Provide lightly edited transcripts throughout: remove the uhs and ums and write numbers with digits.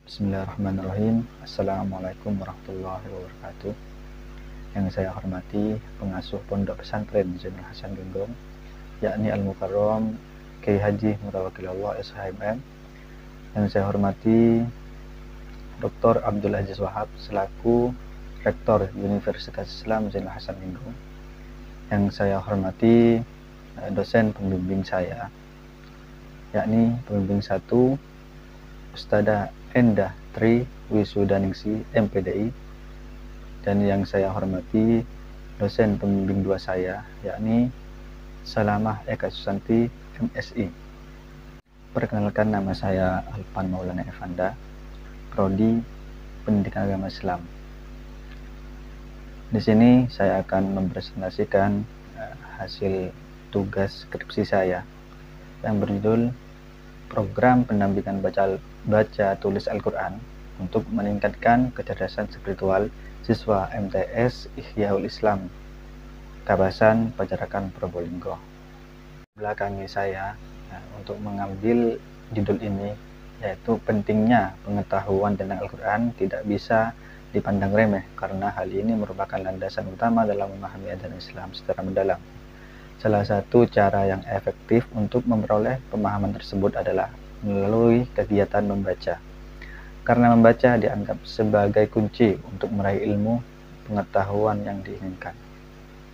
Bismillahirrahmanirrahim. Assalamualaikum warahmatullahi wabarakatuh. Yang saya hormati pengasuh Pondok Pesantren Zainul Hasan Genggong, yakni Al-Mukarram Kiai Haji Mutawakkilallah SHMM. Yang saya hormati Dr. Abdul Aziz Wahab selaku Rektor Universitas Islam Zainul Hasan Genggong. Yang saya hormati dosen pembimbing saya, yakni pembimbing 1 Ustadzah Endah Tri Wisudaningsi MPDI, dan yang saya hormati dosen pembimbing 2 saya, yakni Salamah Eka Susanti MSI. Perkenalkan, nama saya Alpan Maulana Evanda, Prodi Pendidikan Agama Islam. Di sini saya akan mempresentasikan hasil tugas skripsi saya yang berjudul Program Pendampingan Baca Tulis Al-Quran untuk meningkatkan kecerdasan spiritual siswa MTS Ihyaul Islam Kabasan Pajarakan Probolinggo. Belakangi saya untuk mengambil judul ini, yaitu pentingnya pengetahuan tentang Al-Quran tidak bisa dipandang remeh, karena hal ini merupakan landasan utama dalam memahami ajaran Islam secara mendalam. Salah satu cara yang efektif untuk memperoleh pemahaman tersebut adalah melalui kegiatan membaca, karena membaca dianggap sebagai kunci untuk meraih ilmu pengetahuan yang diinginkan.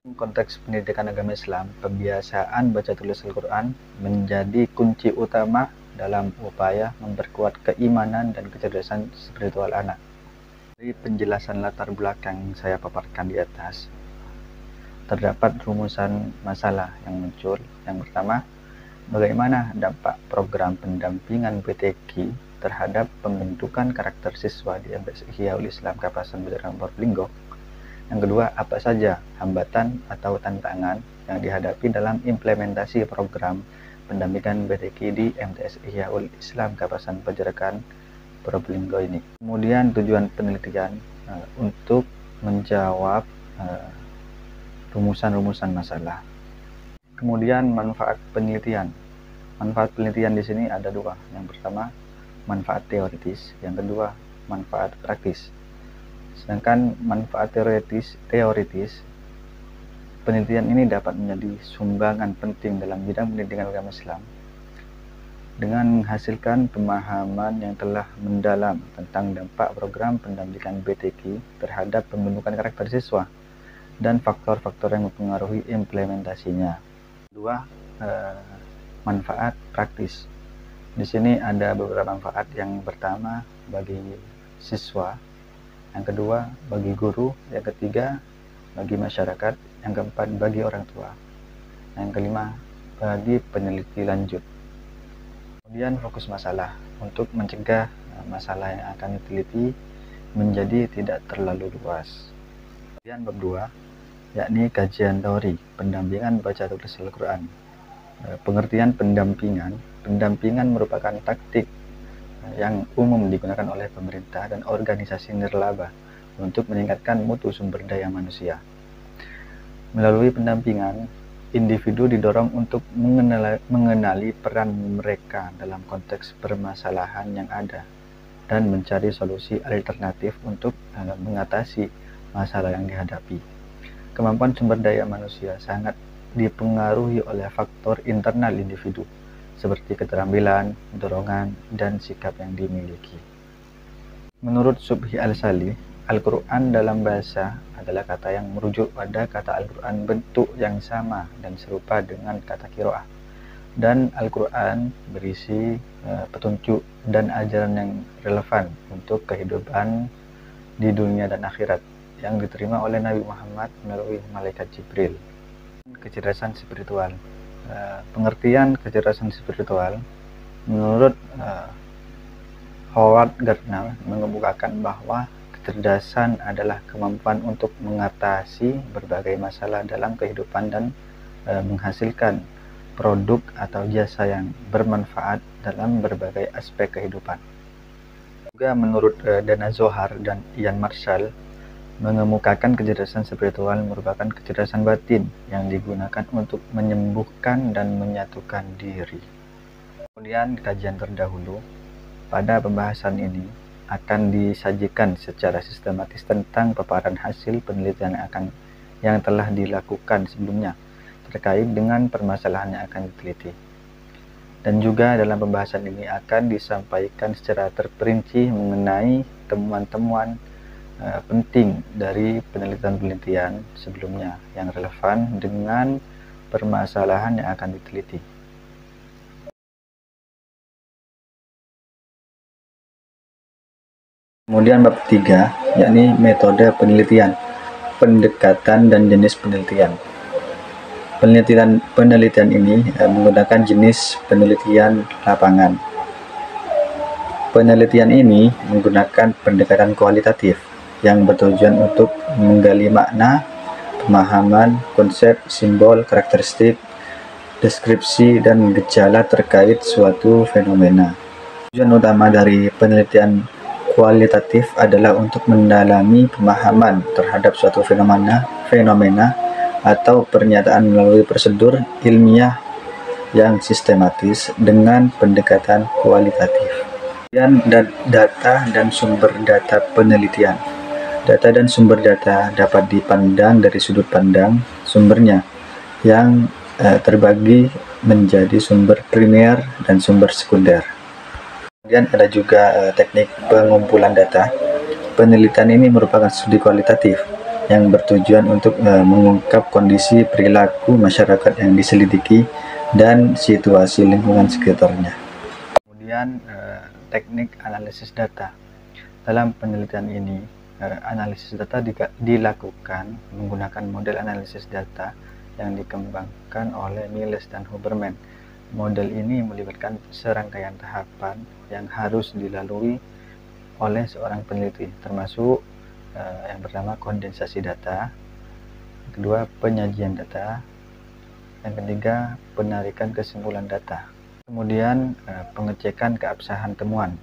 Dalam konteks pendidikan agama Islam, pembiasaan baca tulis Al-Quran menjadi kunci utama dalam upaya memperkuat keimanan dan kecerdasan spiritual anak. Dari penjelasan latar belakang yang saya paparkan di atas, terdapat rumusan masalah yang muncul. Yang pertama, bagaimana dampak program pendampingan BTQ terhadap pembentukan karakter siswa di MTS Ihyaul Islam Kabasan Pajarakan Probolinggo. Yang kedua, apa saja hambatan atau tantangan yang dihadapi dalam implementasi program pendampingan BTQ di MTS Ihyaul Islam Kabasan Pajarakan Probolinggo ini. Kemudian tujuan penelitian untuk menjawab rumusan-rumusan masalah. Kemudian manfaat penelitian. Manfaat penelitian di sini ada 2. Yang pertama, manfaat teoritis. Yang kedua, manfaat praktis. Sedangkan manfaat teoritis, penelitian ini dapat menjadi sumbangan penting dalam bidang pendidikan agama Islam dengan menghasilkan pemahaman yang telah mendalam tentang dampak program pendampingan BTQ terhadap pembentukan karakter siswa dan faktor-faktor yang mempengaruhi implementasinya. Kedua, manfaat praktis. Di sini ada beberapa manfaat. Yang pertama, bagi siswa. Yang kedua, bagi guru. Yang ketiga, bagi masyarakat. Yang keempat, bagi orang tua. Yang kelima, bagi peneliti lanjut. Kemudian fokus masalah, untuk mencegah masalah yang akan diteliti menjadi tidak terlalu luas. Kemudian bab 2, yakni kajian teori pendampingan baca tulis Al-Quran. Pengertian pendampingan merupakan taktik yang umum digunakan oleh pemerintah dan organisasi nirlaba untuk meningkatkan mutu sumber daya manusia. Melalui pendampingan, individu didorong untuk mengenali peran mereka dalam konteks permasalahan yang ada dan mencari solusi alternatif untuk mengatasi masalah yang dihadapi. Kemampuan sumber daya manusia sangat dipengaruhi oleh faktor internal individu, seperti keterampilan, dorongan, dan sikap yang dimiliki. Menurut Subhi Al-Salih, Al-Quran dalam bahasa adalah kata yang merujuk pada kata Al-Quran bentuk yang sama dan serupa dengan kata qiraah. Dan Al-Quran berisi petunjuk dan ajaran yang relevan untuk kehidupan di dunia dan akhirat yang diterima oleh Nabi Muhammad melalui malaikat Jibril. Kecerdasan spiritual. Pengertian kecerdasan spiritual menurut Howard Gardner mengemukakan bahwa kecerdasan adalah kemampuan untuk mengatasi berbagai masalah dalam kehidupan dan menghasilkan produk atau jasa yang bermanfaat dalam berbagai aspek kehidupan. Juga menurut Dana Zohar dan Ian Marshall mengemukakan kecerdasan spiritual merupakan kecerdasan batin yang digunakan untuk menyembuhkan dan menyatukan diri. Kemudian kajian terdahulu. Pada pembahasan ini akan disajikan secara sistematis tentang paparan hasil penelitian yang telah dilakukan sebelumnya terkait dengan permasalahan yang akan diteliti. Dan juga dalam pembahasan ini akan disampaikan secara terperinci mengenai temuan-temuan penting dari penelitian-penelitian sebelumnya yang relevan dengan permasalahan yang akan diteliti. Kemudian bab 3, yakni metode penelitian, pendekatan dan jenis penelitian. Penelitian ini menggunakan jenis penelitian lapangan. Penelitian ini menggunakan pendekatan kualitatif yang bertujuan untuk menggali makna, pemahaman, konsep, simbol, karakteristik, deskripsi, dan gejala terkait suatu fenomena. Tujuan utama dari penelitian kualitatif adalah untuk mendalami pemahaman terhadap suatu fenomena atau pernyataan melalui prosedur ilmiah yang sistematis dengan pendekatan kualitatif. Kemudian data dan sumber data penelitian. Data dan sumber data dapat dipandang dari sudut pandang sumbernya yang terbagi menjadi sumber primer dan sumber sekunder. Kemudian ada juga teknik pengumpulan data. Penelitian ini merupakan studi kualitatif yang bertujuan untuk mengungkap kondisi perilaku masyarakat yang diselidiki dan situasi lingkungan sekitarnya. Kemudian teknik analisis data. Dalam penelitian ini, analisis data dilakukan menggunakan model analisis data yang dikembangkan oleh Miles dan Huberman. Model ini melibatkan serangkaian tahapan yang harus dilalui oleh seorang peneliti, termasuk yang pertama kondensasi data, yang kedua penyajian data, yang ketiga penarikan kesimpulan data, kemudian pengecekan keabsahan temuan.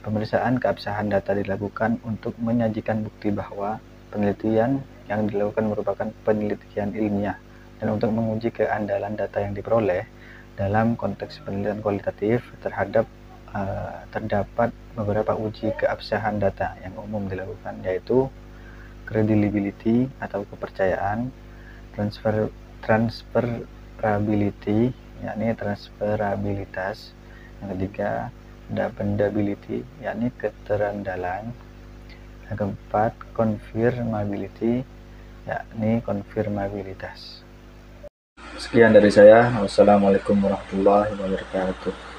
Pemeriksaan keabsahan data dilakukan untuk menyajikan bukti bahwa penelitian yang dilakukan merupakan penelitian ilmiah dan untuk menguji keandalan data yang diperoleh. Dalam konteks penelitian kualitatif terdapat beberapa uji keabsahan data yang umum dilakukan, yaitu credibility atau kepercayaan, transferability, yakni transferabilitas, yang ketiga dependability, yakni keterandalan, yang keempat confirmability, yakni konfirmabilitas. Sekian dari saya. Wassalamualaikum warahmatullahi wabarakatuh.